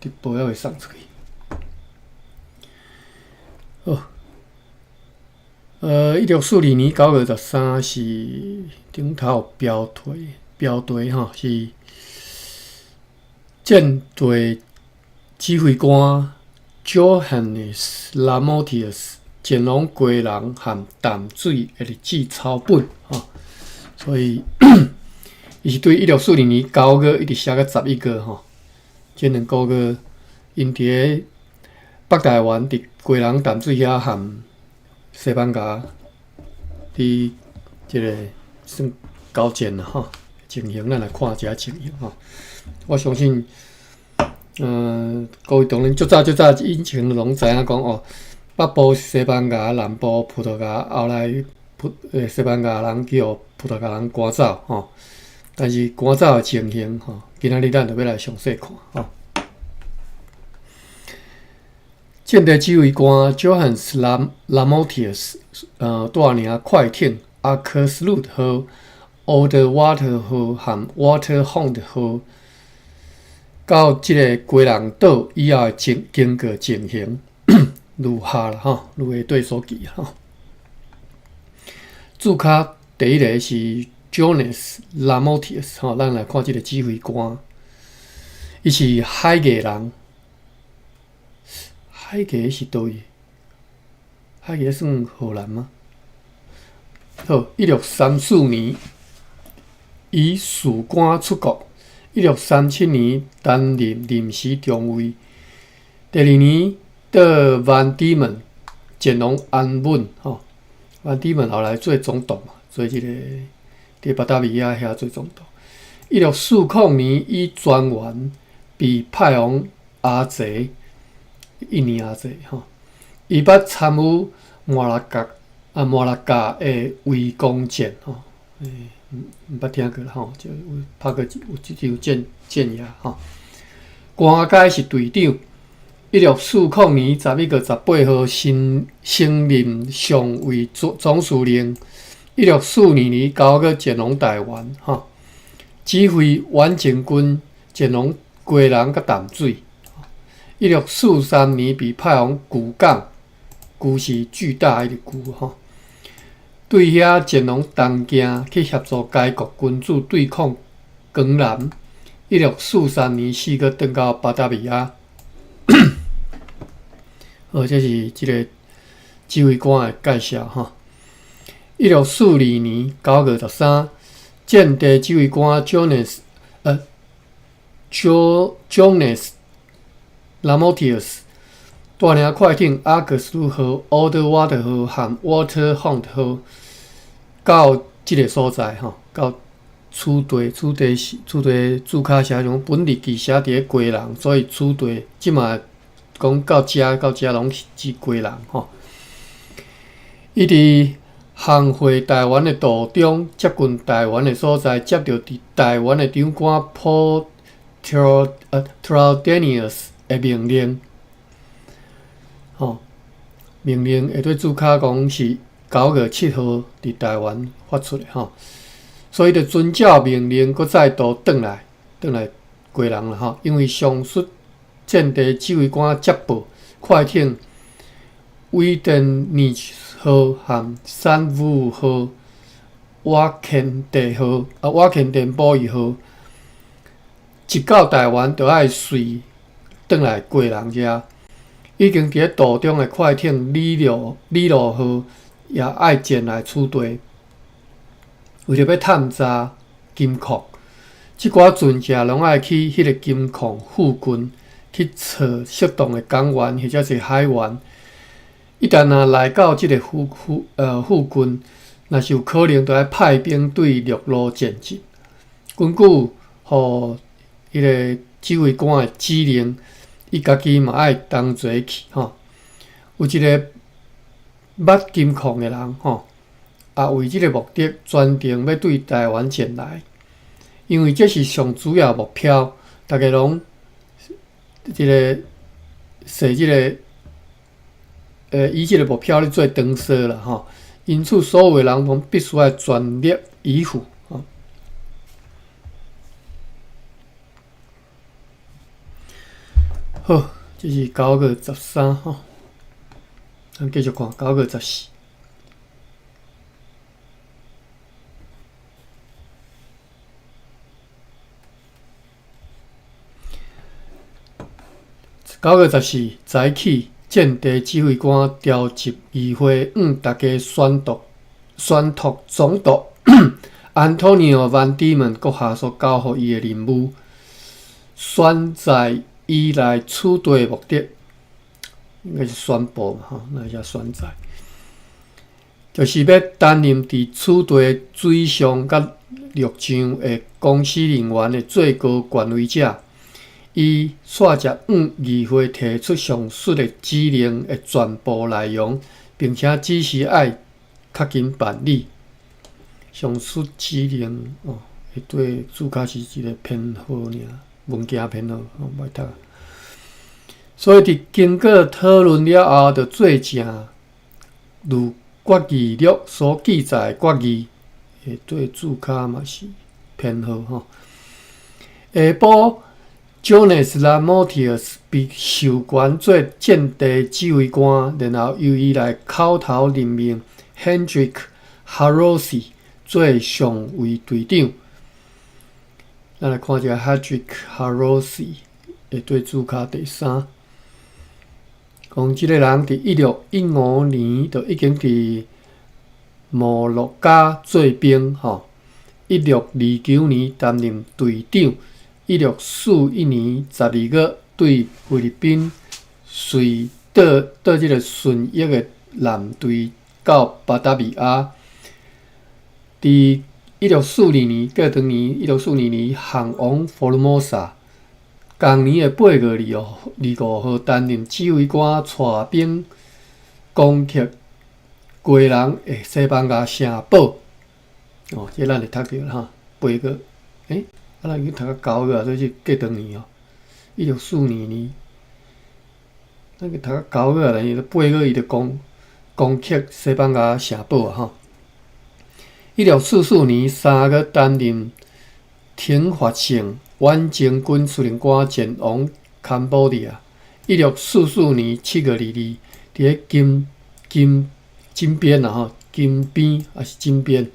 直播还会送出去。哦，1642年9月13是顶头标题吼，是舰队指挥官 Johannes Lamotius 乾隆贵人和淡水的日志抄本吼，所以伊是对1642年9月一直写到11月吼，这2个月因伫咧北台湾伫贵人淡水遐和西班牙伫即个算交战啦吼，情形咱来看一下情形吼。我相信，各位当然足早以前拢知影讲哦，北部西班牙，南部葡萄牙，后来西班牙人叫葡萄牙人赶走吼。但是赶走的情形吼，今仔日咱就要来详细看吼。舰队指挥官 Johannes Lamotius 带领快艇 Akershus 号、Oldwater 号和 Waterhound 号到即个归人岛以后经过情形如下啦吼，如下对所记吼。注脚第一个是 Johannes Lamotius 吼，咱来看即个指挥官，伊是海艺人。海艺是倒位？海艺算荷兰吗？好，1634年以士官出国，1637年担任临时中尉。第2年到万迪门，乾隆安稳吼。万迪门后来做总统嘛，做即个伫巴达维亚遐做总统。1640年以专员被派往阿济。印尼阿济吼，伊捌参与马拉加的围攻战吼，毋捌听过啦吼，就拍过有一场战役吼。官阶是队长。1640年11月18号升任上尉总司令。1642年9月乾隆台湾吼，指挥远征军乾隆贵人甲淡水。1643年被派往巨港，巨是巨大迄个巨吼，对遐乾隆东京去协助该国君主对抗江南。1643年4月转到巴达维亚。这是即个指挥官的介绍吼。1642年9月13，舰队指挥官 Johannes Lamotius 带领快艇阿克斯号、Oldwater 号和 Waterhound 号到即个所在吼，到此地注脚写上本日记写伫咧归人，所以此地即马讲到遮拢是归人吼。伊伫航会台湾的途中，接近台湾的所在，接到伫台湾的长官 Paul Trudenius 的命令，命令下对注脚讲是9月7号伫台湾发出的吼，所以就遵照命令，搁再度转来归人啦吼。因为上述舰队指挥官接报，快艇威登尼号和三五号、瓦肯甸堡屿号一到台湾，就爱随转来贵人遮。已经伫咧途中的快艇李路号也爱前来此地，为着要探查金矿，即寡船只拢爱去迄个金矿附近去测适当的港湾或者是海湾。一旦来到即个附近，若是有可能，就要派兵对陆路前进。根据互迄个指挥官的指令，伊家己嘛爱同齐去吼。有一个捌金矿的人吼，也为即个目的专程要对台湾前来，因为这是上主要目标，大家拢即个说即个以即个目标咧做长说啦吼。因此，所有的人拢必须要全力以赴吼。好，这是9月13吼，咱继续看9月14。9月14早起，战地指挥官调集议会大家宣读总督安东尼奥·万迪们阁下所交予伊的任务，宣在伊来处队目的，应该是宣布嘛吼，那叫宣在，就是要担任伫处队水上甲陆上的公司人员的最高权威者。伊煞接议会提出上述的指令的全部内容，并且指示爱较紧办理。上述指令会对主角是一个编号尔，文件编号歹读。所以伫经过讨论了后，就做成如决议录所记载的决议，会对主角嘛是编号吼。下晡。Jonas Lamotius 被授权做战地指挥官，然后由伊来口头任命 Hendrik Harosi 做上尉队长。咱来看一下 Hendrik Harosi 会对主角第3。讲即个人伫1615年就已经伫摩洛加做兵吼，1629年担任队长。1641年12月，对菲律宾倒即个顺益的舰队到巴达维亚。伫1642年，过当年1642年航往佛罗摩萨。同年的8月25号，担任指挥官，带兵攻克贵人的西班牙城堡。这咱会读到啦哈，8月，咱已经读到9月啊，所以是过当年1642年，咱个读到9月啊，伊8月伊就攻克西班牙城堡啊吼。1644年3月担任挺发性远征军司令官，前往坎保利亚。1644年7月22日，伫咧金边啊吼，金边还是金边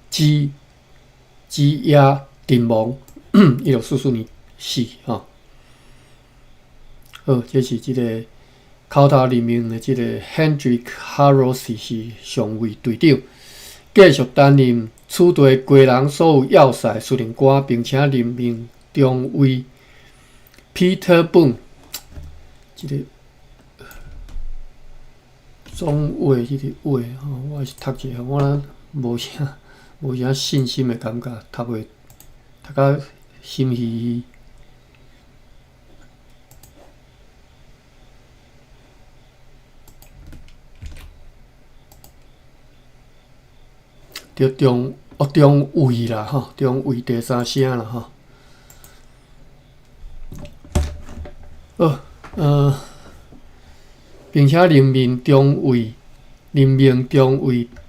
之野。阵亡，1644年死吼。好，这是即个口头任命的即个 Hendrik Harosi 是上尉队长，继续担任处队贵人所有要塞司令官，并且任命中尉 Peter Boone， 即个总尉即个尉吼，我是读一下，我若无啥信心的感觉，读到心虚虚。着中尉啦吼，中尉第3声啦吼。并且任命中尉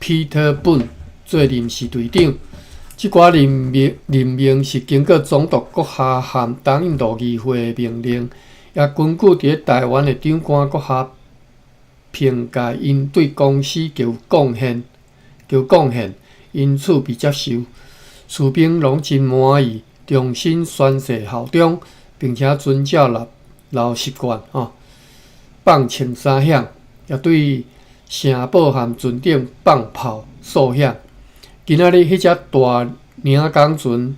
Peter Boone 做临时队长。即寡任命是经过总督阁下含东印度议会的命令，也根据伫咧台湾的长官阁下评价因对公司具有贡献，因此被接受。士兵拢真满意，重新宣誓效忠，并且遵照老习惯放枪三响，也对城堡和船顶放炮数响。今仔日迄只大领港船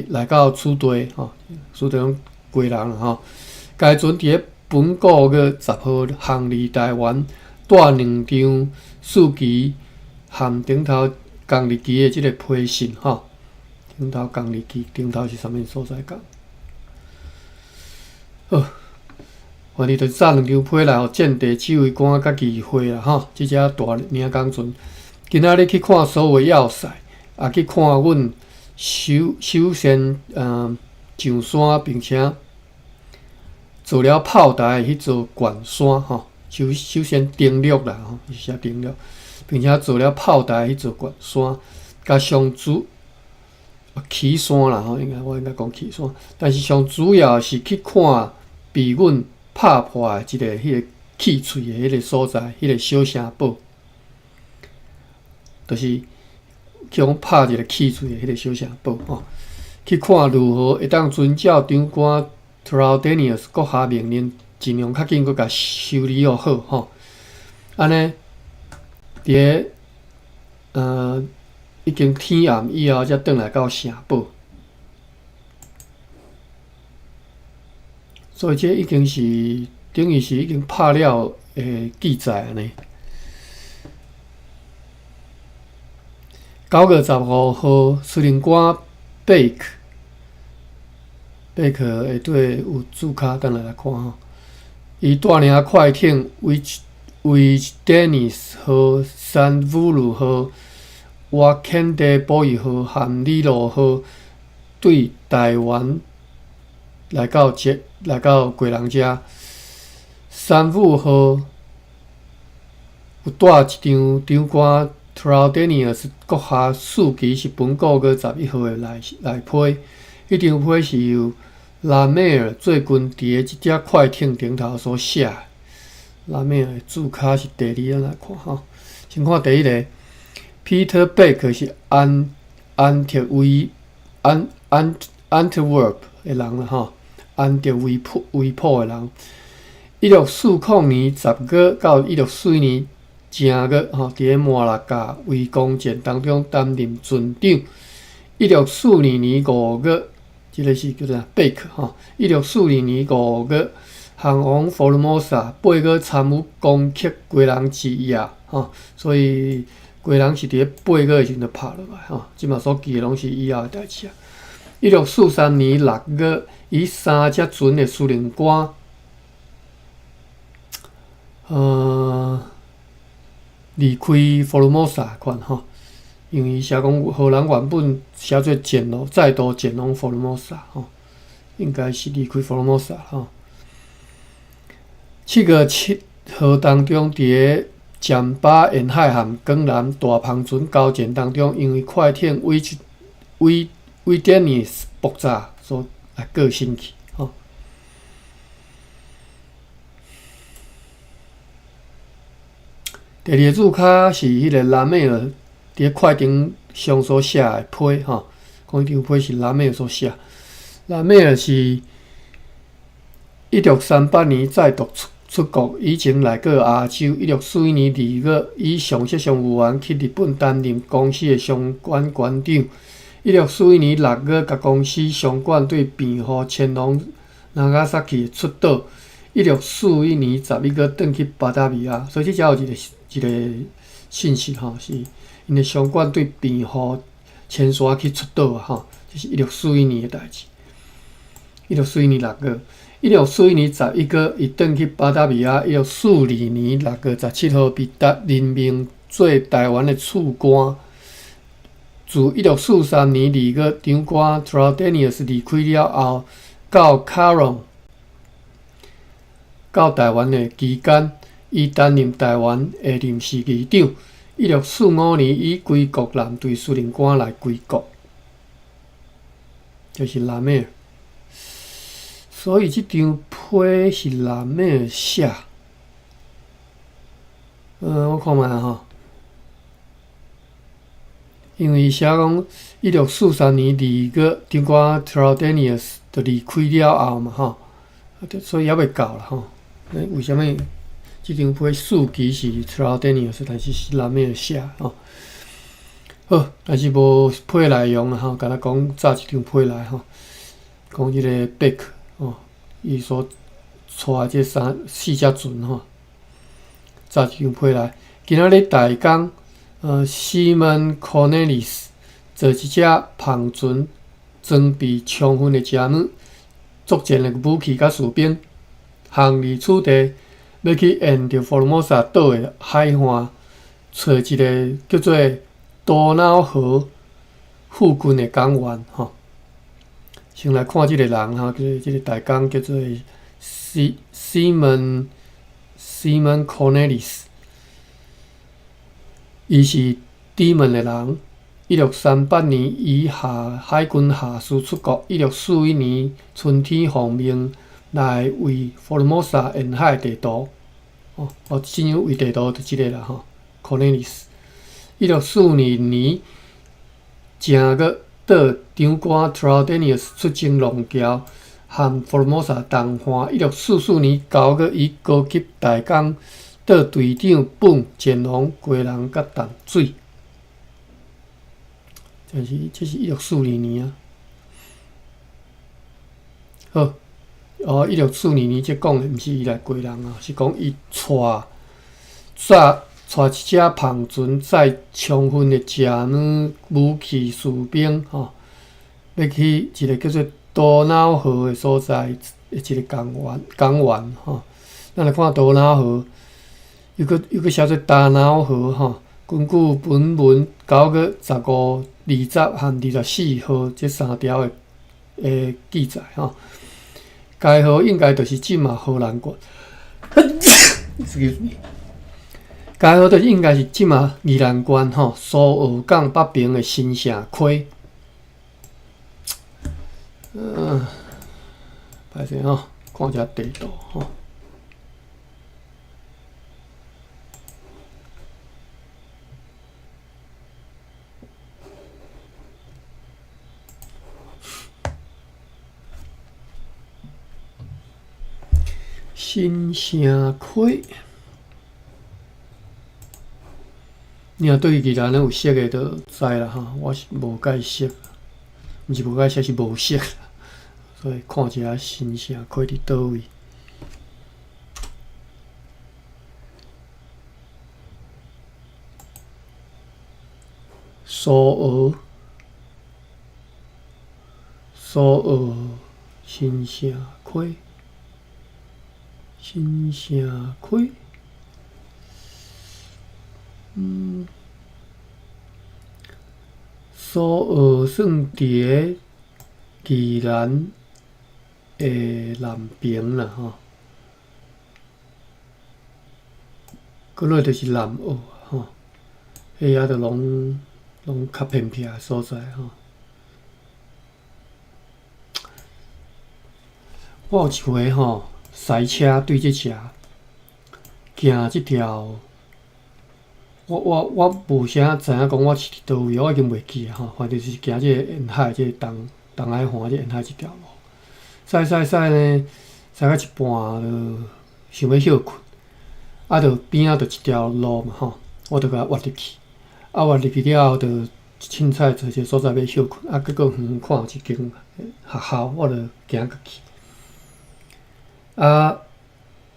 来到处队处队拢贵人啦吼。该船伫咧本个月10号航离台湾，带2张数旗含顶头公日旗的即个批信吼。顶头公日旗，顶头是啥物所在讲？好，反正就是炸2张批来互战地指挥官甲议会啦吼。即只大领港船。今仔日去看所有要塞，也去看阮首先上山，并且做了炮台迄座悬山吼。首先登陆啦吼，是写登陆，并且做了炮台迄座悬山，甲上主山啦吼，我应该讲旗山，但是上主要是去看被阮拍破的迄个气喙的迄个所在，迄个小声堡，就是讲拍一个气喙的迄个小声堡吼。去看如何会当遵照长官 Traidenis 阁下命令，尽量较紧阁甲修理好吼。安尼，伫个已经天暗以后，才转来到城堡。所以这已经是等于是已经拍了诶记载安尼。9月15号，司令官贝克下底有注卡，等来看吼。伊带领快艇为 Dennis 号、三乌鲁号、瓦肯德保育号和里路号对台湾来到贵人遮。三乌号有带一张长官 Traidenis 阁下速期是本9月11号的来批，迄张批是由拉美尔最近伫一只快艇顶头所写的。拉美尔的注卡是第二，咱来看吼。先看第一个 ，Peter Beck 是安特沃的人啦吼，安特卫普的人。1640年10月到1641年正月吼，伫咧马拉加围攻战当中担任船长。1642年5月，即个是叫做贝克吼。1642年5月，航往佛罗摩萨，8月参与攻击贵人之夜吼，所以贵人是伫咧8月以前就拍落来吼，即马所记的拢是以后的代志啊。1643年6月，以3只船的司令官，离开佛罗摩萨款吼，因为写讲荷兰原本写做再度前往佛罗摩萨吼，应该是离开佛罗摩萨吼。7月7号当中，伫咧占巴沿海和江南大篷船交战当中，因为快艇为典尼斯爆炸所过身去吼。第二个注卡是迄个拉美尔伫快艇上所写的批吼，讲迄张批是拉美尔所写。拉美尔是1638年再度出国，以前来过亚洲。1641年2月，以常设商务员去日本担任公司的商管馆长。1641年6月，甲公司商管队变互前往Nagasaki出岛。1641年11月，转去巴达米亚。所以这只有一个信息吼，是因的商管队变互前线去出岛啊吼，这是1641年的代志。1641年6月。1641年11月，伊转去巴达米亚。1642年6月17号，被任命做台湾的驻官。自1643年2月，长官 Traidenis 离开了后，到卡隆到台湾的期间，伊担任台湾的临时议长。1645年，以归国舰队司令官来归国，就是拉美尔。所以这张批是拉美尔写。我看卖吼，因为写讲1643年2月，长官 Traidenis 就离开了后嘛吼，所以还未到啦吼。为什么这张批速期是 Traidenis， 但是是拉美尔写吼？好，但是无批内容啦吼，甲咱讲早一张批来吼，讲即个 Beck。伊所带这4只船吼，早一张批来。今仔日大江Simon Cornelis 坐一只篷船，装备充分的车母、作战的武器甲士兵，行离此地，要去沿着佛罗摩萨岛的海岸，找一个叫做多瑙河附近的港湾吼。先来看即个人哈，即个大工叫做 Simon Cornelis， 伊是底门的人。1638年，伊海军下士出国。1641年春天奉命来为 Formosa 沿海地图，真有为地图就即个啦吼 ，Cornelis。1645年，正个长官 Traianius 出征龙桥，和 Formosa 同欢。1644年9月，以高级大公岛队长本前往归人甲淡水。这是1642年啊。好。1642年即讲的毋是伊来归人啊，是讲伊带一只胖船载充分的食软武器士兵要去一个叫做多瑙河的所在的一个港湾咱来看多瑙河，又个写做大瑙河根据本文9月15、20和24号这3条的记载该河应该就是即马荷兰关，excuse me。该河就是应该是即马宜兰关苏澳港北边的新城溪。歹势看一下地图新城溪，你若对宜兰有熟的，就知啦我是无介熟，毋是无介熟，是无熟。所以看一下新城溪伫倒位。苏澳新城溪。新城溪，苏澳算伫个宜兰的南边啦过来就是南澳迄遐就拢较偏僻的所在我有一回驶车对即只行即条，我无啥知影讲我是伫倒位，我已经袂记啊反正就是行即个沿海即个东海岸即沿海即条路，驶呢，驶到一半就想要休困，就边仔就一条路嘛我就甲滑入去，滑入去了后就凊彩找一个所在要休困，结果远看有一间学校，我就行过去。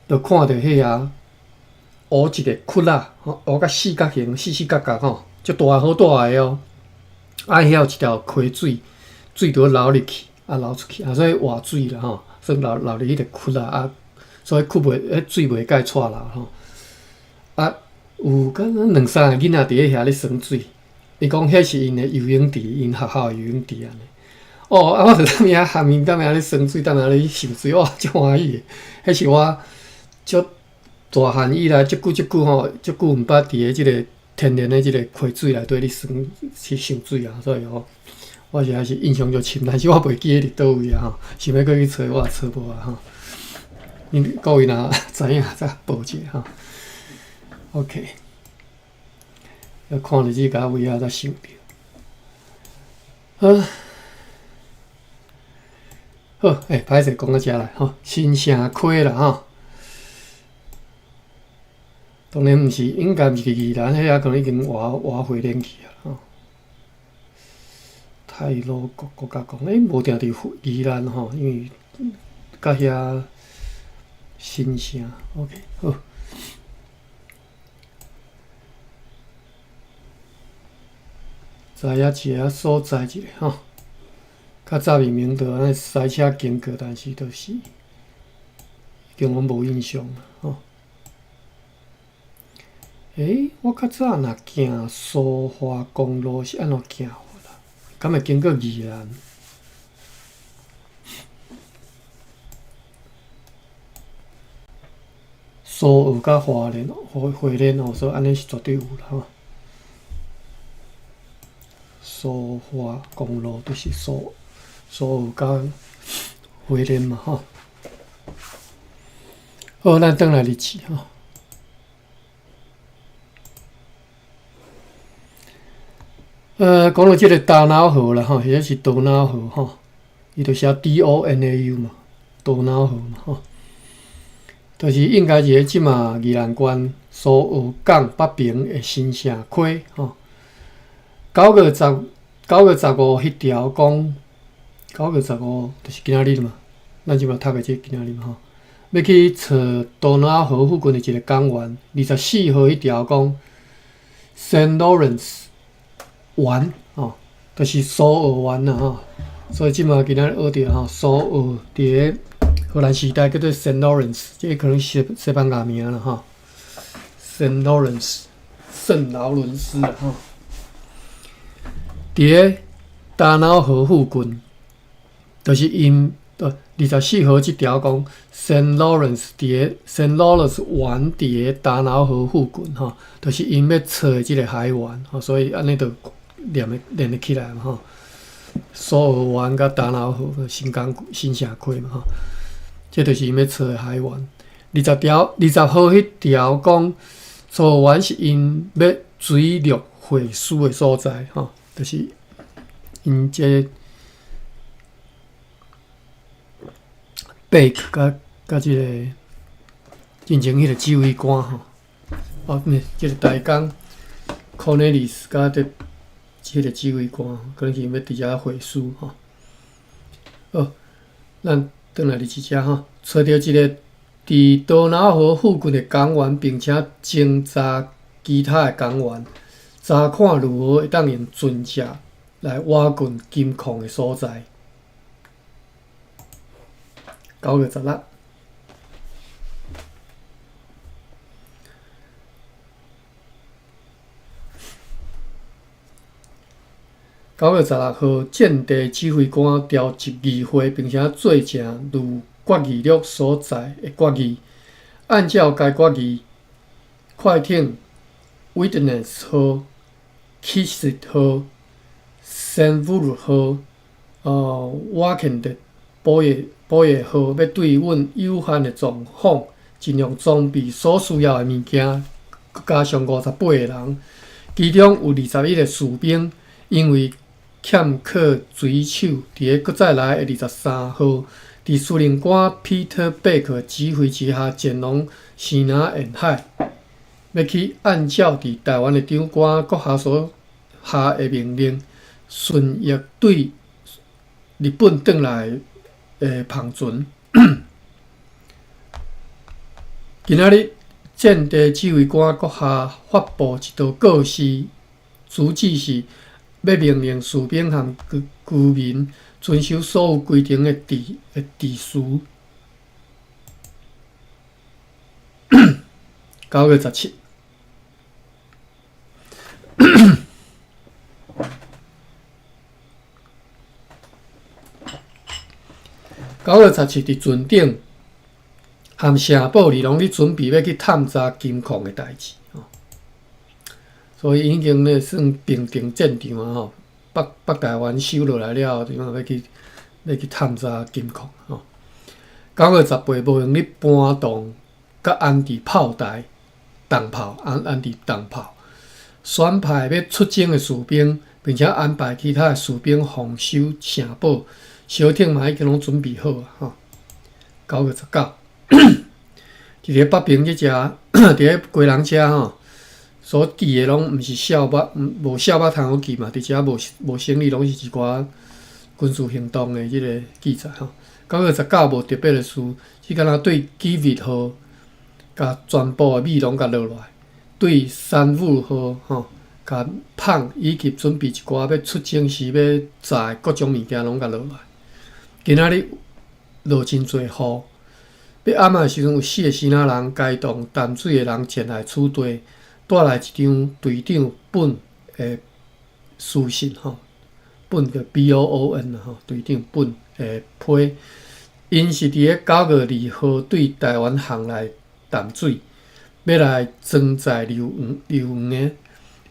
就看到迄个乌一个窟仔，乌甲四角形，四角足大好大个遐有一条溪水就流入去，流出去，所以活水啦所以流入迄个窟仔所以水袂甲伊带流有敢若2、3个囡仔伫遐咧耍水，伊讲迄是因的游泳池，因学校的游泳池安尼。我就踮遐含面，踮遐咧耍水，踮遐咧游水，足欢喜的。迄是我足大汉以来，足久毋捌伫个即个天然的即个溪水内底去游水所以我实在是印象足深，但是我袂记伫倒位想要去找我也找无因各位若知影再报一下OK， 要看日子甲位仔才想着。好，歹势讲到遮来新城溪啦当然毋是，应该毋是宜兰，迄可能已经活回连去啊太鲁国家公园无定伫宜兰因为甲遐新城 OK 好。知影一个所在一个较早明明就安尼驶车经过，但是就是已经拢无印象了我较早若行苏花公路是安怎行法啦？敢会经过宜兰？苏澳甲花莲所以安尼是绝对有啦苏花公路就是苏澳甲花莲嘛好，咱转来日期吼。讲到即个大脑河啦吼，或者是多瑙河吼，伊就写 DONAU 嘛，多瑙河嘛吼，就是应该是即马宜兰县苏澳港北边的新城溪吼。9月15迄条讲，9月15就是今仔日嘛，咱即马读的即今仔日嘛吼，要去找多瑙河附近的一个港湾。24号迄条讲 Saint Lawrence 湾吼，就是苏澳湾啦吼。所以即马今仔日学着吼，苏澳伫个荷兰时代叫做 Saint Lawrence， 这可能是西班牙名啦吼。Saint Lawrence 圣劳伦斯啦吼，伫个大瑙河附近，就是因24号即条讲 Saint Lawrence 伫个 Saint Lawrence 湾伫个大瑙河附近吼，就是因要找的即个海湾吼，所以安尼就连得起来嘛吼。苏澳湾甲大瑙河新城溪嘛吼，这就是因要找的海湾。20号迄条讲苏澳湾是因要水陆会师的所在吼，就是因这贝克甲即个进前迄个指挥官吼，哦，即个大工 Cornelis 甲即个指挥官，可能是要伫遮会师吼。好，咱转来日即遮吼，找到一个伫多瑙河附近的港湾，并且侦查其他的港湾，查看如何会当用船只来挖掘金矿的所在。9月16。9月16号，战地指挥官调集议会，并且做成如决议录所在的决议。按照该决议，快艇 Witness 号、Kisset 号、Saint Vulur 号、Wakended 保野号要对阮有限的状况，尽量装备所需要的物件，加上58个人，其中有21个士兵，因为欠缺水手，伫个搁再来的23号，伫司令官 Peter Beck 指挥之下，前往西南沿海，要去按照伫台湾的长官阁下所下的命令，顺翼对日本转来的碰船。今仔日，战地指挥官阁下发布一道告示，主旨是要命令士兵和居民遵守所有规定的秩序。9月17。9月17伫船顶，和城堡里拢咧准备要去探查金矿的代志。所以已经咧算平定战场啊吼，北台湾收落来了后，就要去探查金矿吼。9月18，无用咧搬动甲安置炮台、重炮、安置重炮，选派要出征的士兵，并且安排其他的士兵防守城堡。小艇嘛已经拢准备好啊吼。9月19，伫咧北平即只，伫咧归人遮吼。所记的拢毋是笑捌，无笑捌通好记嘛。伫遮无成立，拢是一寡军事行动的即个记载吼。9月19无特别的事，只敢若对基vit号甲全部的米拢甲落来，对山武号吼甲胖以及准备一寡要出征时要载各种物件拢甲落来。今仔日落真侪雨，要暗的时阵有4个西南人该动淡水的人前来取缔。带来一张队长本的书信吼，本叫 BOON 吼，队长本的批，因是伫个9月2号对台湾航来淡水，要来装载硫黄的，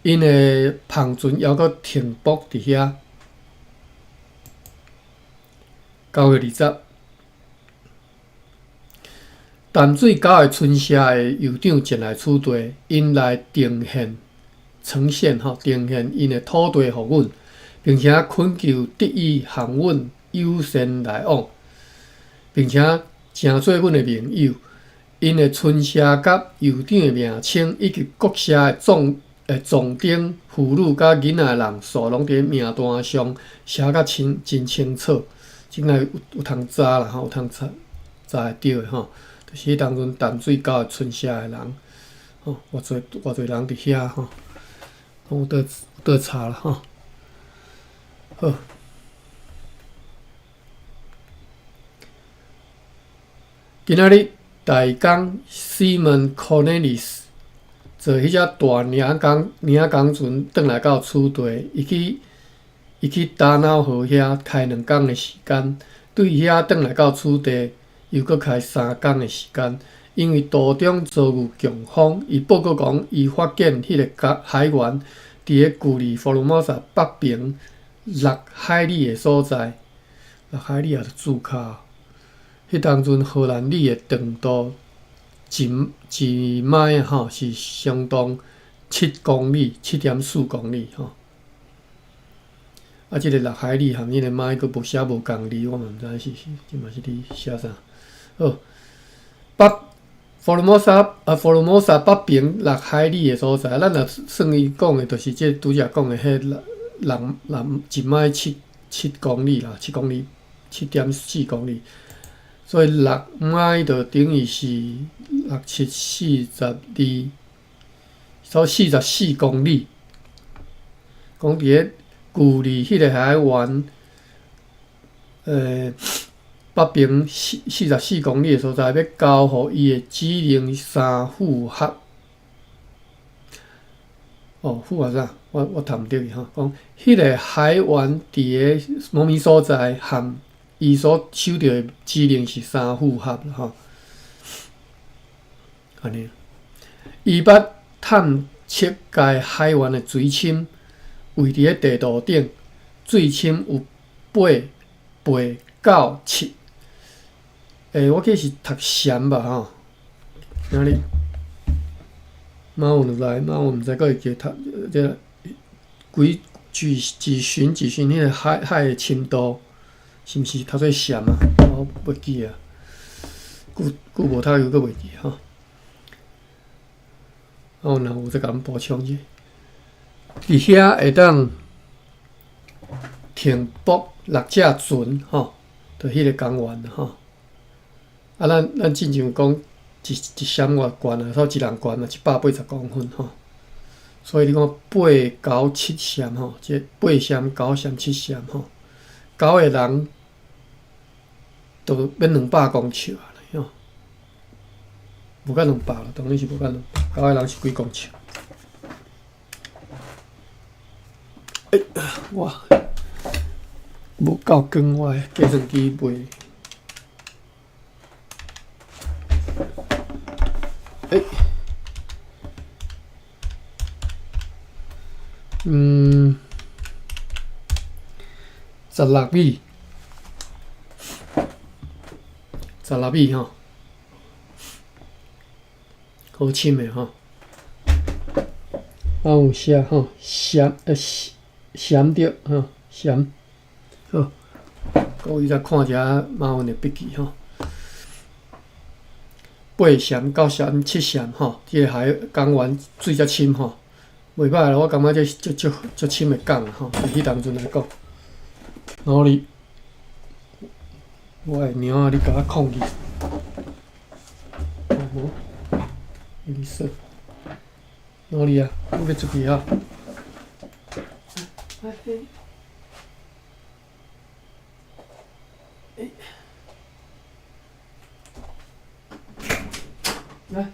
因的篷船犹阁停泊伫遐。9月20，淡水狗的村社的酋长前来此地，因来呈现因的土地互阮，并且恳求得以含阮友善来往，并且诚做阮的盟友。因的村社甲酋长的名称，以及各社的壮丁、妇女甲囡仔人数，拢伫名单上写甲真清楚。真个有通查啦，有通查会着的吼。就是迄当阵淡水狗的村社的人，偌侪人伫遐吼，有倒查啦吼。好，今仔日大工 Simon Cornelis 坐迄只大领工船转来到此地，伊去大脑河遐开2工的时间，对遐转来到此地又搁开3工的时间。因为途中遭遇强风，伊报告讲，伊发现迄个海员伫个距离佛罗摩萨北边6海里的所在，6海里也是住卡。迄当阵荷兰里的长度一迈吼是相当7公里，7.4公里吼。即个6海里含迄个迈佫无写无共里，我嘛毋知即嘛是伫写啥。好，佛罗摩萨北边6海里的所在，咱若算伊讲的，就是即拄则讲的迄6一迈7公里啦，7公里7.4公里。所以6迈就等于是6、7、42，所44公里。讲伫个距离迄个海湾，北边44公里的所在，要交互伊的指令3负荷。负荷啥？我读毋着伊吼。讲迄个海湾伫个某物所在，含伊所收到的指令是3负荷啦吼。安尼，伊捌探测该海湾的水深，位伫个地图顶，水深有8到7。我记是读咸吧吼。今日马文来，马文毋知佫会记读这规自寻迄个海的深度。是毋是读做咸啊？我袂记啊，久无读又佫袂记吼。若有再甲阮补充者，伫遐会当停泊6只船吼，就迄个公园啦吼。咱进前讲一闪偌悬啊，一人悬嘛180公分吼。所以你讲8、9、7闪吼，即8闪、9闪、7闪吼，9个人。都免200公尺啊！吼，无甲200啦，当然是无甲200。9个人是几公尺？哇，无够光，我的计算机袂。16米。16米吼，好深的吼。有写吼，闪着吼，闪。好，各位再看一下马文的笔记吼。8闪、9闪、7闪吼，即个海港湾水遮深吼，袂歹啦。我感觉这足深的港吼，伫迄当阵来讲，努力。我的猫啊，你甲我控制。你说，努力啊！我要出去啊！来。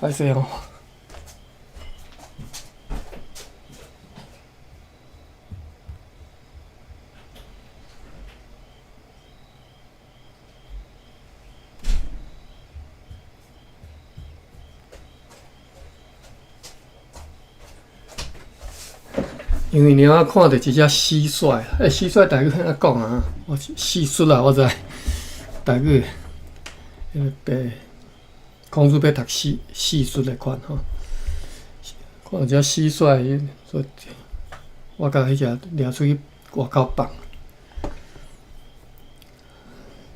歹势哦。因为猫仔看到一只蟋蟀，蟋蟀台语安怎讲啊？我蟋蟀啊，我知台语，因为白公主要读蟋蟀的款吼。看到只蟋蟀，我甲迄只掠出去外口放。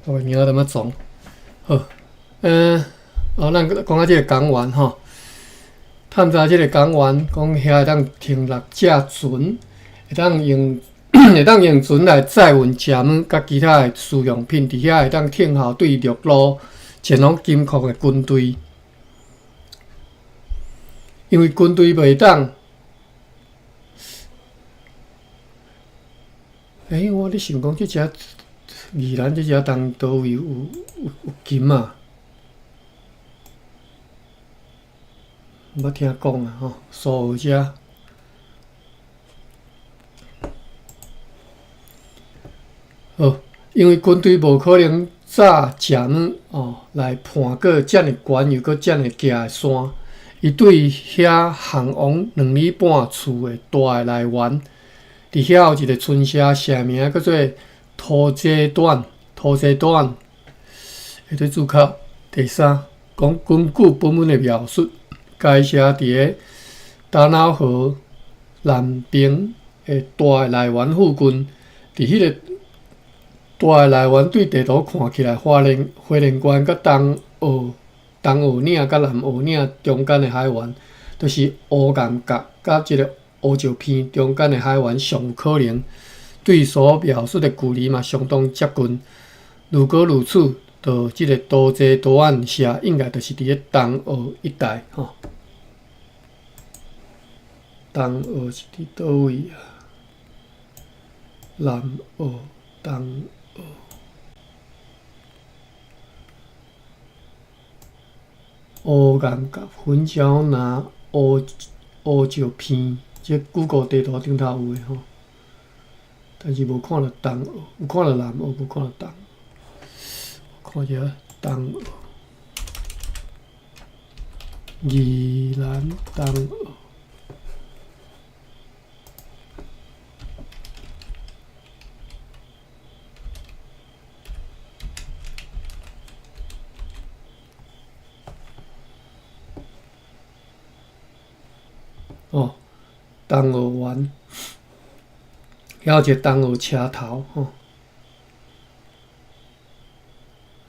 我名仔踮装，好，咱讲下即个港湾吼。探查即个港湾，讲遐会当停6只船，会当用会当用船来载运食物甲其他的需用品，伫遐会当停靠对陆路前往金矿的军队，因为军队袂当。我咧想讲，即只宜兰即只当倒位有金啊？捌听讲啊，吼，苏澳遮，好，因为军队无可能炸食物来盘过遮尔悬又搁遮尔低的山，伊对遐航往2里半处的大的来源，伫遐有一个村社，社名叫做土济段。土济段下底注脚第3，讲根据本文的描述。该社伫个大脑河南边的大的来源附近，伫迄个大的来源对地图看起来，花莲县甲东澳岭甲南澳岭中间的海湾，就是乌岩角甲即个乌石片中间的海湾，上有可能对所描述的距离嘛相当接近。如果如此，就即个多济多案社应该就是伫咧东澳一带吼。东澳是伫倒位啊？南澳、东澳。乌岩角、粉礁南、乌石片，这 Google 地图顶头有诶吼，但是无看到东澳，有看到南澳，无看到东澳。看一下东澳，宜兰东澳。东澳湾，遐有一个东澳车头吼，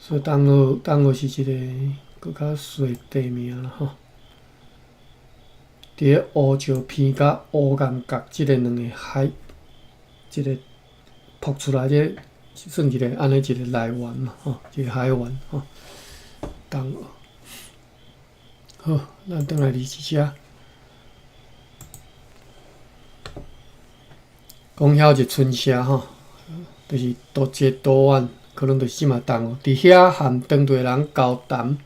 所以东澳是一个搁较细地名啦吼。伫个乌石片甲乌岩角即个两个海，即个扑出来这算一个安尼一个来源嘛吼，一个海湾吼，东澳。好，咱转来离即遮。讲遐有一个村社吼，就是多济多湾，可能就是即嘛东澳。伫遐和当地人交谈，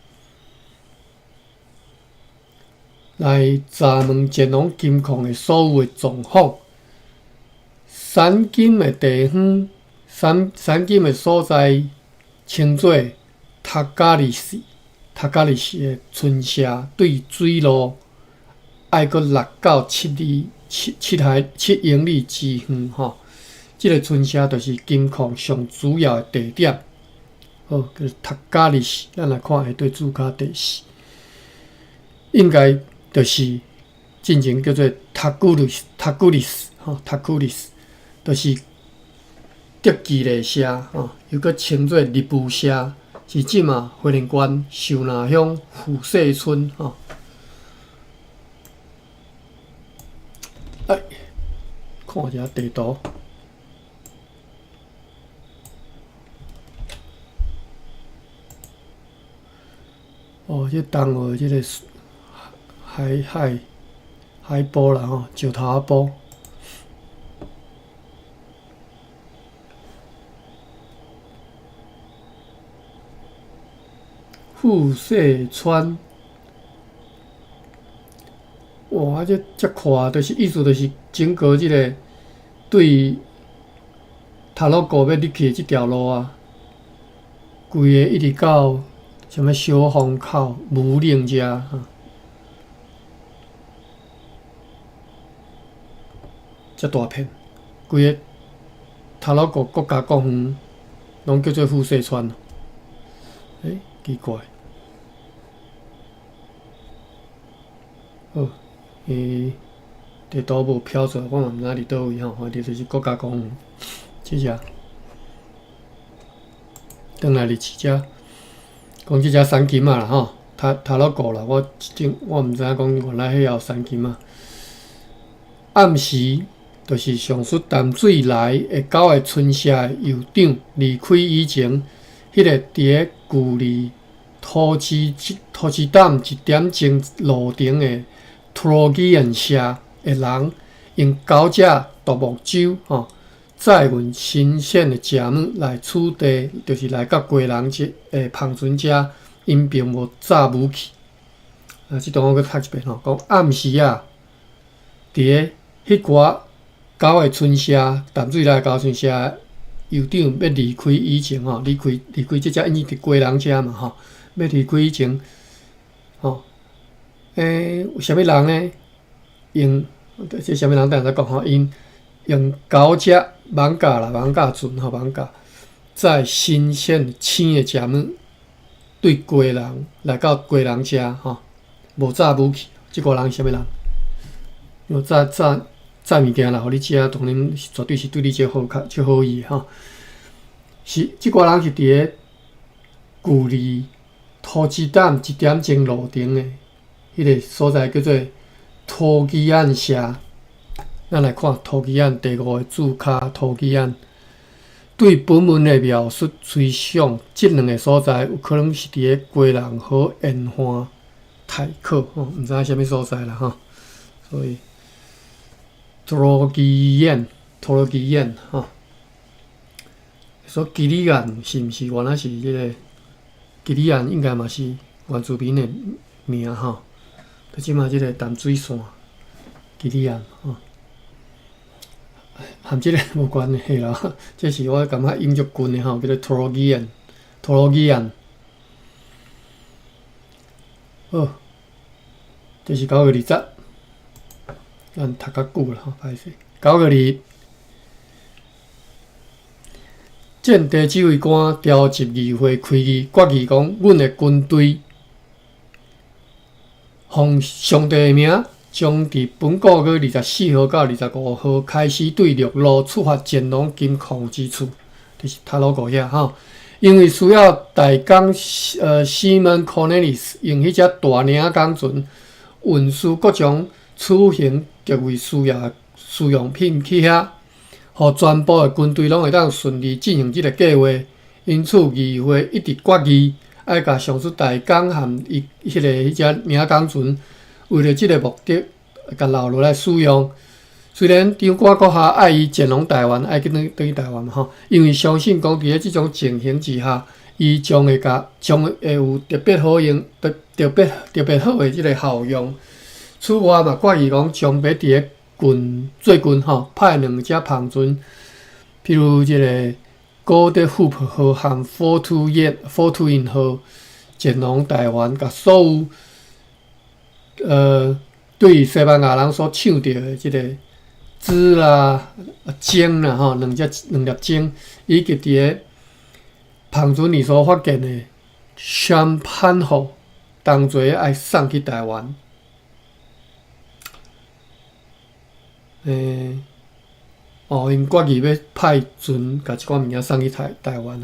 来查问前往金矿的所有的状况。产金的地方，产金的所在称作塔加利市。塔加利市的村社对水路爱搁6到7英里之远吼，即个村社就是金矿上主要的地点。好，叫塔加利市，咱来看下对注脚第4，应该就是进前叫做塔古里斯吼，塔古里斯，就是德基利社吼，又搁称作日布社，是即嘛花莲县秀南乡富社村吼。看一下地图，这东澳这个海埔啦吼，石头仔埔。富社村，哇，这阔，就是意思就是经过即个对塔罗沟要入去的即条路啊，规个一直到什么小风口、武岭遮哈。遮大片，规个塔鲁国国家公园拢叫做富士川。奇怪。哦，地图无飘出来，我嘛毋知伫倒位吼，反正就是国家公园。即只，转来伫市遮，讲即只山金仔啦吼，塔鲁国啦，我毋知影讲原来迄有山金仔。暗时就是上述淡水来的9个村社的酋长离开以前，迄个伫个距离土鸡蛋1点钟路程的托罗基恩社的人，用高架独木舟载运新鲜的食物来取地，就是来到归人芳村遮，因并无早武器。即段我搁读一遍吼，讲暗时啊，伫个迄寡9个村社淡水来9个村社酋长要离开以前离开即只，因为伫归人遮嘛要离开以前有啥物人呢？即啥物人？等下再讲因用高架艋舺船载新鲜青的食物对归人来到归人遮无炸武器，即个人是啥物人？因为炸物件啦，互你食，当然绝对是对你最好意是即个人是伫个距离土鸡蛋1点钟路程的迄个所在叫做托基安社。咱来看托基安第5个注脚托基安。对本文的描述推想，即2个所在有可能是伫个归人和沿岸泰克毋知影啥物所在啦所以托罗基安说基里安是毋是原来是迄个基里安，应该嘛是原住民的名即马即个淡水线基里安含即个无关系啦，这是我感觉音足近的叫做托罗基安。好，这是9月20，咱读较久啦歹势。9月20，建地指挥官调集议会开议，决议讲，阮的军队奉上帝的名，将伫本个月24号到25号开始对陆路出发前往金矿之处，就是塔鲁国遐因为需要大港西门 Cornelis 用迄只大领港船运输各种出行极为需要的需用品去遐，互全部的军队拢会当顺利进行即个计划。因此，议会一直决议爱甲上述大港含迄只领港船，为了即个目的，甲留落来使用。虽然张官阁下爱伊前往台湾，爱去转去台湾嘛因为相信讲伫咧即种情形之下，伊将会有特别好的即个效用。此外嘛，决议讲将要伫咧最近派2只篷船，譬如即个高德富号和Fortune号前往台湾，甲所有对西班牙人所抢到的即个纸啦、钟啦两粒钟，以及伫咧篷船里所发现的香槟号，同齐爱送去台湾。因决议要派船甲即款物件送去台湾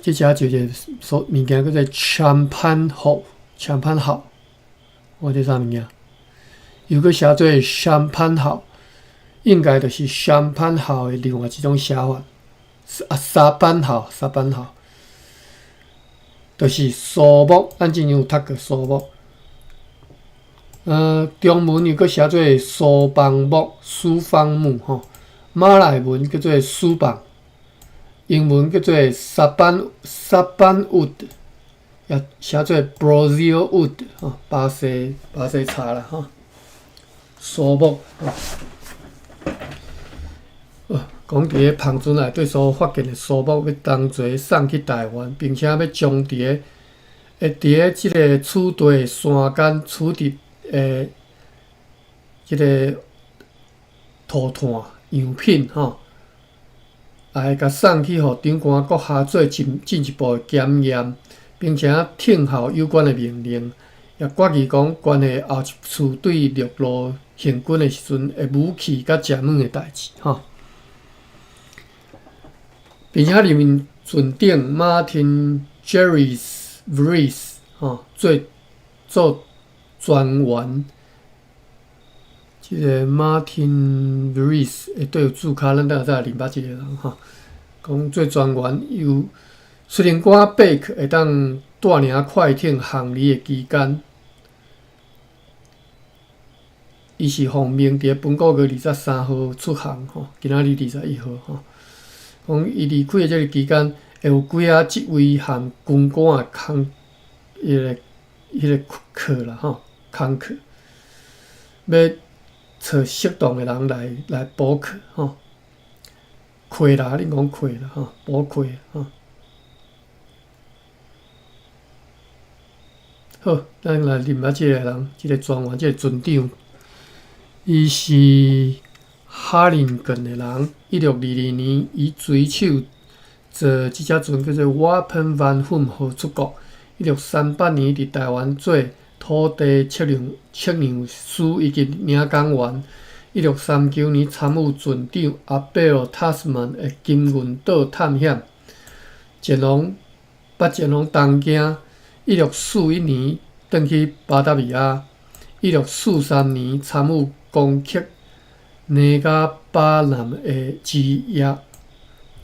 即只就一个物件叫做香槟号，我这啥物件？又搁写做香槟号，应该就是香槟号的另外一种写法。沙班号，就是苏木，咱之前有读过苏木。中文又搁写做苏邦木、苏方木马来文叫做苏邦，英文叫做沙班 wood， 也写做 Brazil wood 巴西茶啦苏木讲伫咧篷船内底所发现的苏木，要同齐送去台湾，并且要将伫咧即个取地山间取得即个涂炭样品吼，也会甲送去互长官阁下做进一步检验，并且听候有关的命令。也决议讲，关系后一次对陆路行军的时阵，的武器甲食软的代志吼。并且任命船长 Martin Jervis Vries 做专员。即个 Martin Vries 会对有注卡，咱等下再认捌即个人吼。讲做专员，由司令官贝克会当带领快艇行李的期间，伊是奉命伫本个月23号出航吼，今仔日21号吼。讲伊离开的这个期间，会有几啊职位和军官的迄个课啦吼，空课，要找适当的人来补课吼，课啦，恁讲课啦吼，补课吼。好，咱来认捌即个人，即个专员，即个船长，伊是哈林根的人。1622年，伊随手坐即只船叫做 Weapon Van Hum 号出国。1638年，伫台湾做土地测量师以及领港员。1639年，参与船长阿贝尔·塔斯曼的金银岛探险，北前往东京。1641年，转去巴达维亚。1643年，参与攻克尼加巴南的之役，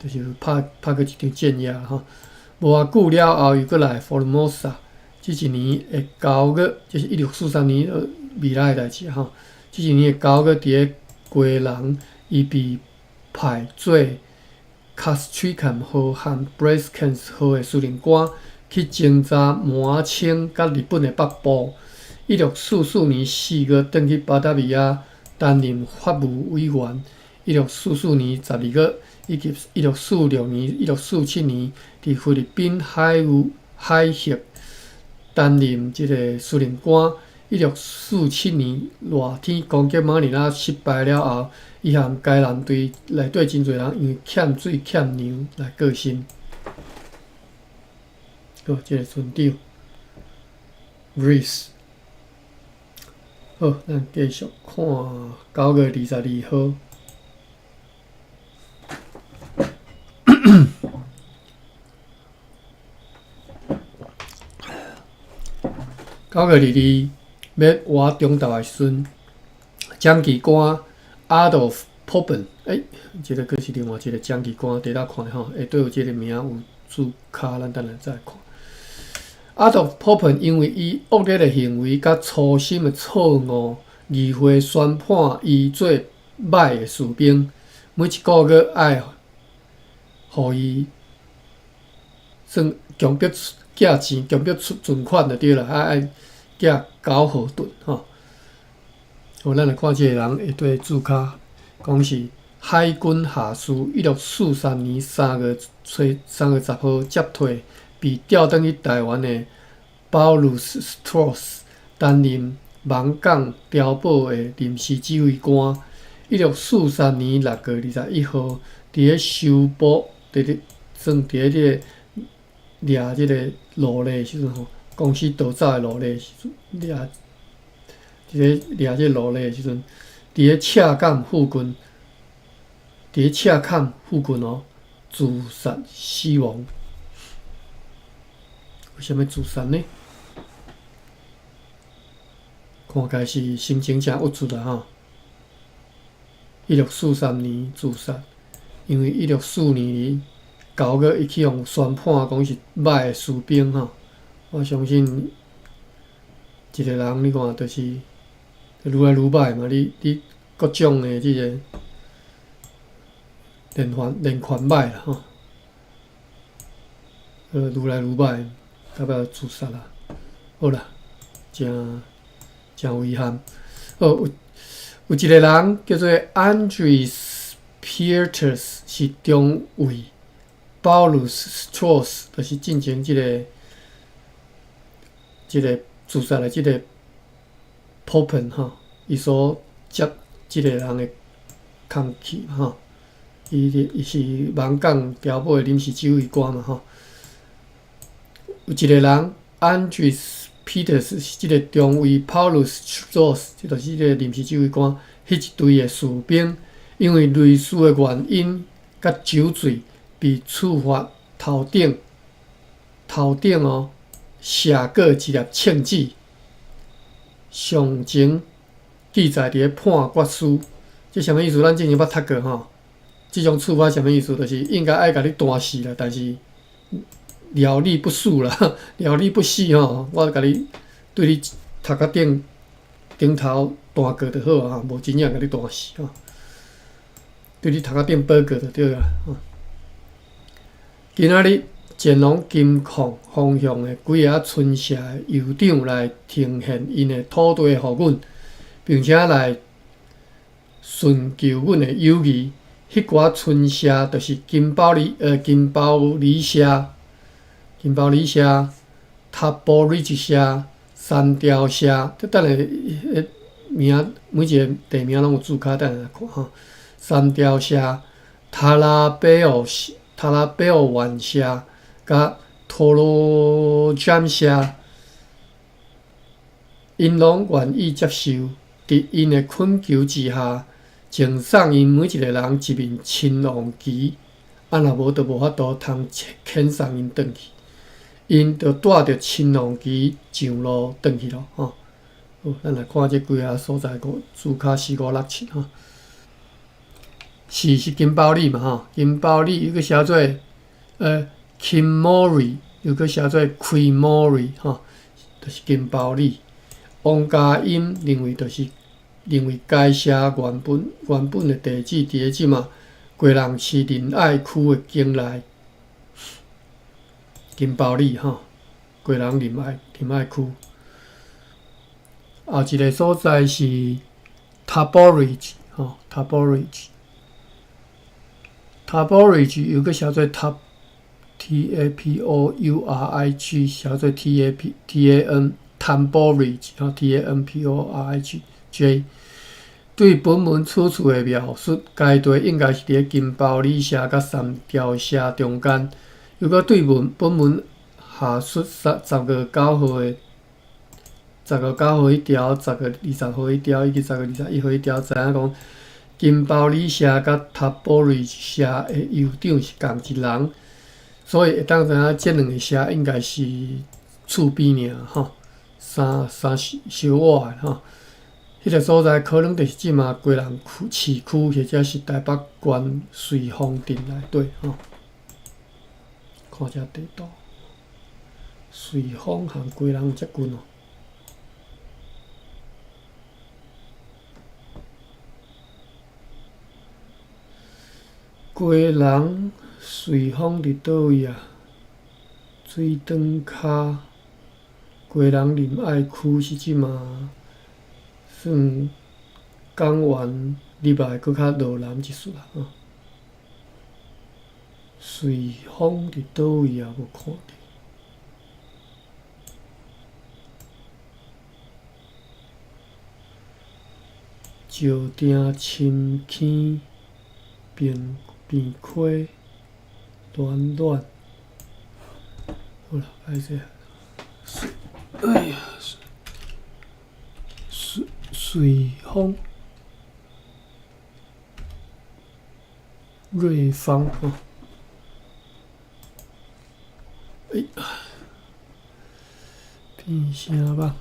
就是拍过一场战役吼。无偌久了后，又过来佛罗摩萨。即一年的9月，就是1643年未来的代志吼。即一年的9月，伫个归人，伊被派做 Castricum 号和 Brascans 号的司令官，去侦查满清甲日本的北部。1644年4月，转去巴达维亚担任法务委员。1644年12月，以及1646年、1647年，伫菲律宾海峡担任即个司令官。1647年热天攻击马尼拉失败了后，伊和该舰队内底真侪人因为欠水欠粮来过身。好，即个船长 Vries。好，咱继续看9月22号。9月22要活中昼的时阵，将棋官 Adolf Poppen， 这个佫是另外一个将棋官，伫遐看吼，下底有即个名有注卡，咱等下再看。Adolf Poppen 因为伊恶劣的行为甲粗心的错误，议会宣判伊做歹的士兵，每一个月爱互伊算强迫寄钱，强迫出存款就对了，爱寄9号盾吼。好，咱来看这个人下底注卡，讲是海军下士，1643年3月10号接替被调转去台湾的保鲁斯 Strauss 担任芒港碉堡的临时指挥官。1643年6月21号，伫咧修补，算伫咧掠即个奴隶时阵吼，公司逃走的奴隶时阵，掠即个奴隶时阵，伫咧赤坎附近哦，自杀死亡。为什么自杀呢？看起来是心情真郁卒啦吼。1643年自杀，因为1642年9月伊去互宣判讲是歹的士兵吼。我相信一个人你看，就是愈来愈歹嘛。你各种的即个连环歹啦吼，愈来愈歹，到尾自杀啦。好啦，真遗憾。有一个人叫做 Andries Pieters， 是中尉保鲁斯 Strauss， 就是进前即个自杀的即个 Poppen 吼，伊所接即个人的空气嘛吼。伊是芒港调拨的临时指挥官嘛吼。有一个人 Andreas Peters 是即个中尉 Paulus Ross， 即就是即个临时指挥官，迄一队的士兵因为类似的原因甲酒醉，被处罚头顶写过一粒枪子，上前记载伫判决书。即啥物意思？咱之前捌读过吼。即种处罚啥物意思？就是应该爱甲你断死啦，但是了你不恕啦，了你不死吼。我甲你对你头壳顶头断过就好啊，无真正甲你断死吼。对你头壳顶报过就对啦。今仔日前往金矿方向的几个村社酋长来呈现因的土地互阮，并且来寻求阮的友谊。迄寡村社就是金宝里社、塔波瑞吉社、三条社，等下名每一个地名拢有注脚，等下来看吼。三条社、塔拉贝奥湾社、甲托罗詹社，因拢愿意接受，伫因的恳求之下。赠送因每一个人一面青黄旗，若无就无法度通遣送因转去。因就带着青黄旗上路转去咯，吼。好，咱来看这几个所在个注脚4、5、6、7吼。是金宝里嘛吼，金宝里有个写做Kinmory， 有个写做 Queenmory 吼，就是金宝里。王家英认为该社原本的地址伫即嘛贵人市仁爱区的境内，金宝里吼，贵人仁爱区。后一个所在是 Taborage 吼 ，Taborage 有个写做 Taporich， 写做 Tamborage 吼 Tamporij。对本文出处的描述，该地应该是伫金宝里社甲三条社中间。如果对本文下述10月9号迄条、10月20号迄条以及10月21号迄条，知影讲金宝里社甲塔波瑞社的酋长是同一人，所以会当知影这两个社应该是厝边尔吼，三小外吼。迄个所在可能就是即嘛贵人市区，或者是台北县瑞丰镇内底吼。看这地图，瑞丰和贵人有接近哦。贵人瑞丰伫倒位啊？水塘骹贵人仁爱区是即嘛？算港湾入来，搁较落南一丝啦吼。瑞丰伫倒位啊？无看着。石碇深坑边溪暖暖。好啦，歹势。哎呀！瑞丰、瑞芳哦，变啥吧？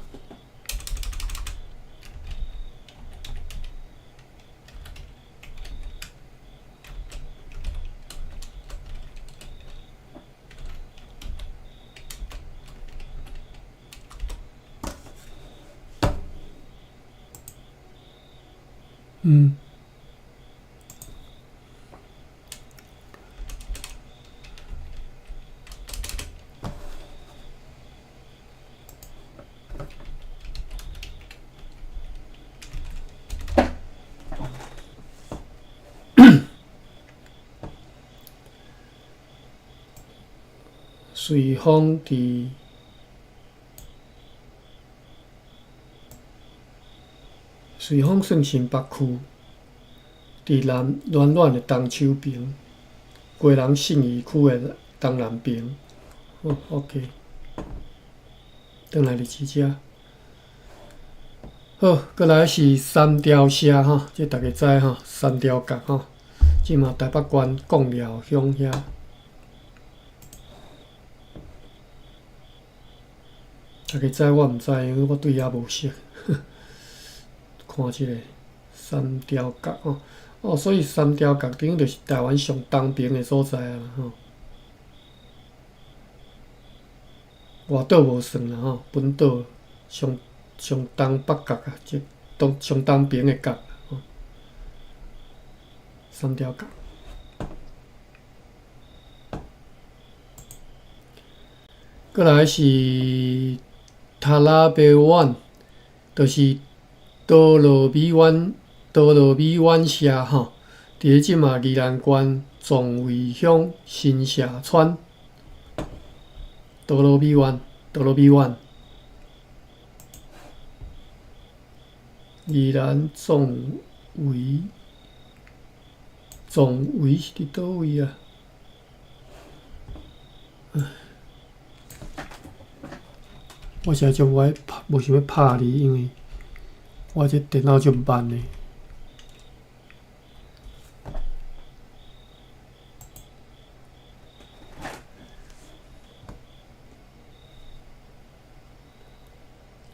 瑞丰伫瑞丰算新北区，伫暖暖的东手边，贵人信义区的东南边。OK， 转来日子遮。好，过来是三条社吼，这大家知吼，三条角吼，即嘛台北县贡寮乡遐。大家知我毋知，因为我对遐无熟。看即个三条角吼，所以三条角顶就是台湾上东边的所在啊吼。外岛无算啦吼，本岛上东北角啊，即上东边的角吼，三条角。过来是塔拉贝湾，就是多罗米湾社吼，伫咧即嘛宜兰县壮围乡新社村，多罗米湾，宜兰壮围是伫倒位啊？我实在就无想要拍你，因为我这电脑就慢嘞。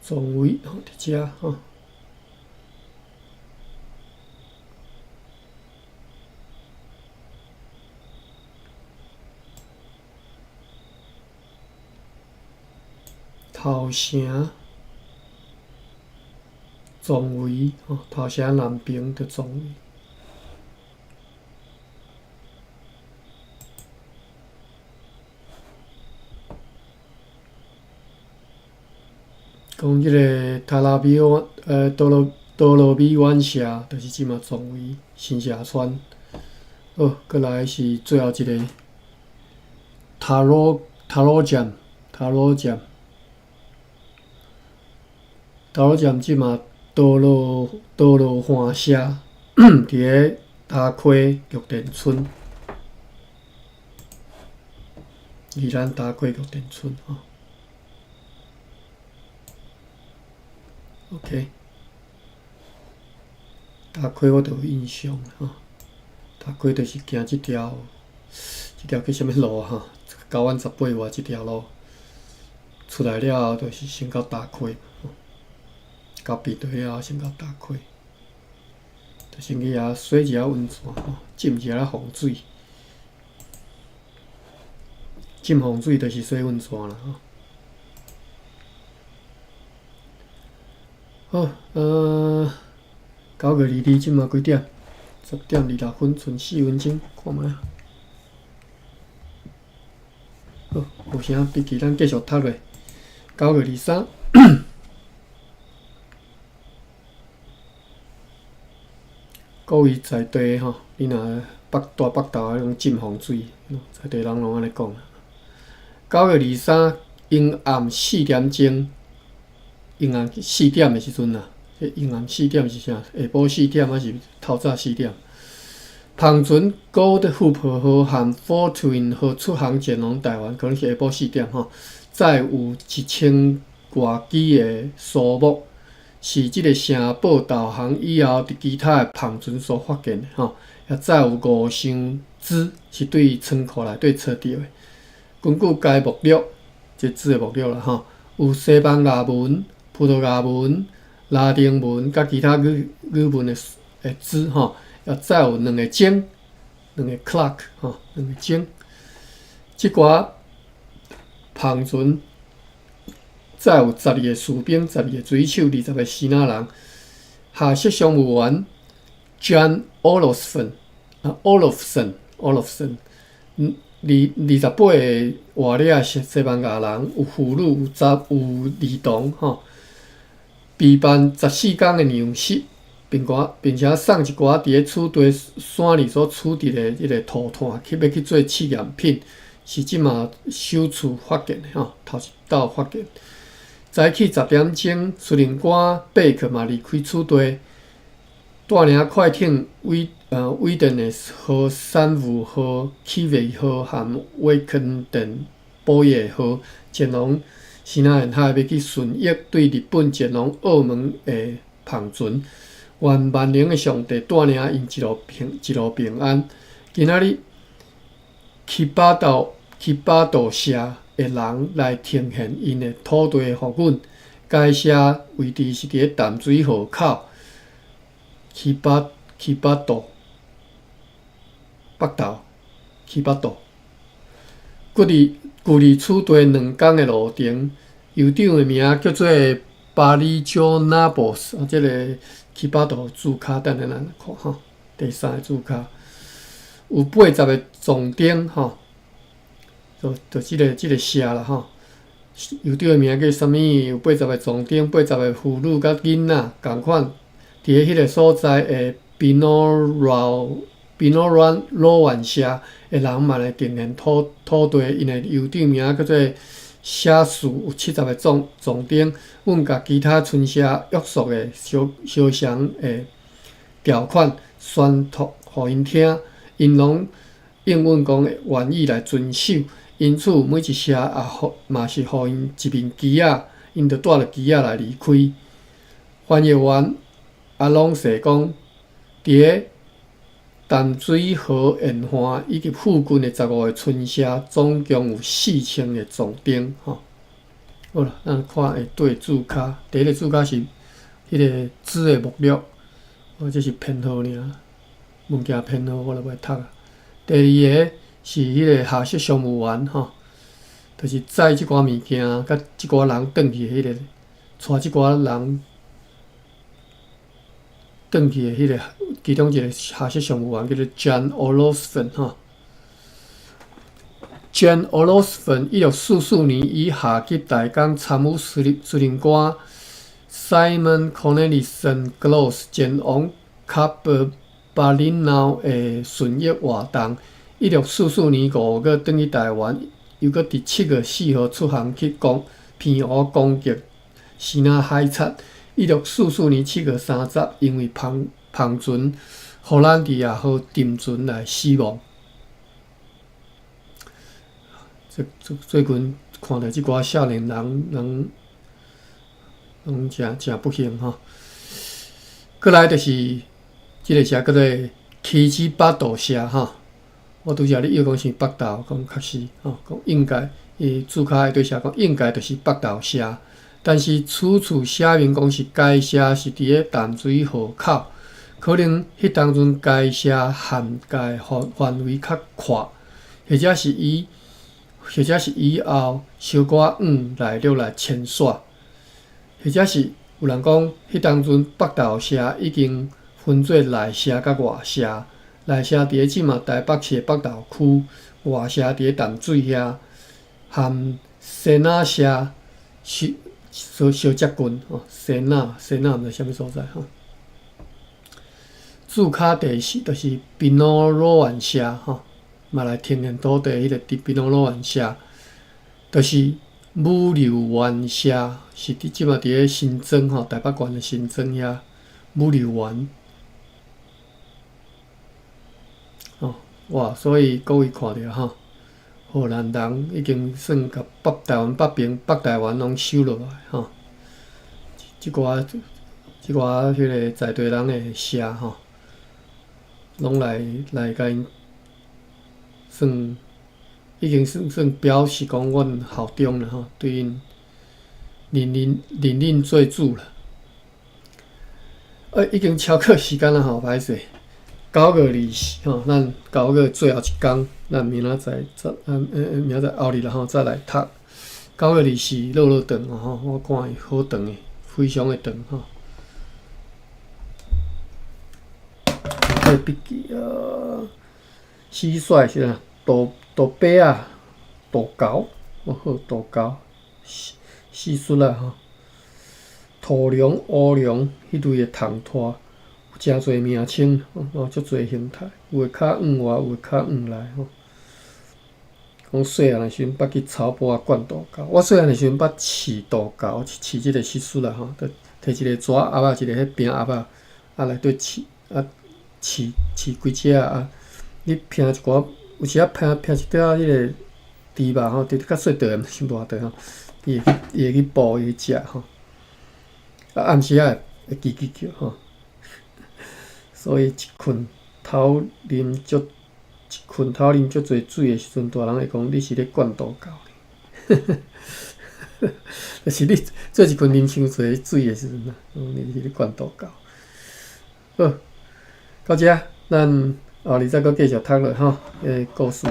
壮围吼，伫遮吼。头城壮围吼，头城南边的壮围。讲即个塔拉比湾多罗米湾社，就是即嘛壮围新社村。好，过来是最后一个塔罗站。头站即嘛多罗环社，伫咧大溪玉田村，宜兰大溪玉田村吼。OK， 大溪我就有印象吼，大溪就是行即条叫啥物路吼，918外即条路，出来了后就是先到大溪。到碧台后，先到大溪，就先去遐洗一下温泉吼，浸一下风水。浸风水就是洗温泉啦吼。好，9月22，即嘛几点？10点26分，剩4分钟，看觅啊。好，无啥笔记，咱继续读落。9月23。各位在地吼，你若大北投迄种浸风水，在地人拢安尼讲。9月23阴暗4点钟，阴暗4点的时阵啊，阴暗4点是啥？下晡4点还是透早4点？澎船 Gold Hope 号和 Fortune 号出航前往台湾，可能是下晡4点吼。载有1000外机的苏木。是即个城堡导航以后，伫其他的澎船所发现的吼，也载有5箱纸是对仓库内底找到的。根据该目录，即纸的目录啦吼，有西班牙文、葡萄牙文、拉丁文甲其他语文的纸吼，也载有2个钟，2个 clock 吼，2个钟。即寡澎船。载有12个士兵、12个水手、20个支那人。下设商务员 John Olofsson 28个活了西班牙人，有妇女，有儿童吼。备办14天的粮食，并且送一寡伫咧储地山里所处置的迄个涂炭，要去做试验品，是即马首次发现的吼，头一道发现。早起10点钟，司令官贝克嘛离开厝地，带领快艇威登的河、珊瑚河、起维河和威肯顿波野河，乾隆是那沿海要去顺益对日本乾隆澳门的旁船，愿万灵的上帝带领因一路平安。今仔日七八道社的人来呈现因的土地的福允，该社位置是伫淡水河口七八道北道七八道。距离此地2天的路程，酋长的名叫做巴里佐纳波斯，这个七八道字卡，等下咱来看吼。第3个字卡有80个总丁吼，就这个社啦吼。酋长的名叫啥物？有80个总丁，80个妇女甲囡仔共款，伫迄个所在的宾诺软罗湾社的人嘛来呈现土地，因的酋长名叫做社数有70个总丁，阮甲其他村社约束的相的条款宣读互因听，因拢应阮讲的愿意来遵守。因此每一社嘛是互因一面旗仔，因就带着旗仔来离开。翻译员阿隆说讲，伫淡水河沿岸以及附近的15个村社，总共有4000个总丁吼。好啦，咱看下对字卡。第1个字卡是迄个字的目录，这是编号尔，物件编号我就袂读啊。第2个是迄个下设商务员吼，就是载即寡物件，甲即寡人转去迄个，带即寡人转去的迄个，其中一个下设商务员叫做 John Olofsson 吼。John Olofsson 1644年以下级大江参谋司令官 Simon Cornelissen Gloss 前往卡巴林瑙的顺益活动。1644年5月转去台湾，又搁伫7月4号出航去偏湖攻击西南海贼。1644年7月30，因为旁船荷兰迪亚号沉船来死亡。最近看到即寡少年人真不幸吼。过来就是即个社叫做七七八道社吼。我拄则咧又讲是北道，讲确实吼，讲应该伊字卡会对写讲应该就是北道社，但是此处写明讲是该社是伫咧淡水河口，可能迄当阵该社涵盖范围较阔，或者是以后小可来了来迁徙，或者是有人讲迄当阵北道社已经分做内社甲外社。内社伫咧即嘛台北市北投区，外社伫咧淡水遐，含西那社相接近吼。西那毋知啥物所在吼。字卡第4就是宾诺罗湾社吼，嘛来呈现土地迄个宾诺罗湾社，就是武流湾社，是即嘛伫咧新庄吼，台北县的新庄遐武流湾。哇！所以各位看着吼，荷兰人已经算甲台湾北台湾拢收落来吼。即寡迄个在地人的社吼，拢来甲因算已经算表示讲阮效忠了吼，对因认恁做主了。已经超过时间了吼，歹势。9月20吼，咱9月最后一天，咱明仔载明仔后日啦吼，再来读。9月24落长吼，我看伊好长诶，非常诶长吼。这笔记蟋蟀是啦，杜白啊，杜狗，我好杜狗，蟋蟀啊吼，土龙、乌龙迄类诶虫拖。真侪名称，足侪形态，有诶较远外，有诶较远内吼。讲细汉诶时阵捌去草埔啊灌杜狗，我细汉诶时阵捌饲杜狗，饲即个蟋蟀啦吼，摕一个蛇鸭仔，一个迄柄鸭仔，来对饲饲几只啊，你拼一寡，有时啊拼一块仔迄个猪肉吼，伫较细块的，伤大块吼，伊会去捕，会去食吼。啊，暗时啊会叽叽叫吼，所以一困头啉足侪水的时阵，大人会讲你是咧灌肚狗呢。就是你做一困啉伤侪水的时阵啊，你是咧灌肚狗。好，到这，咱后日再搁继续读落吼，故事。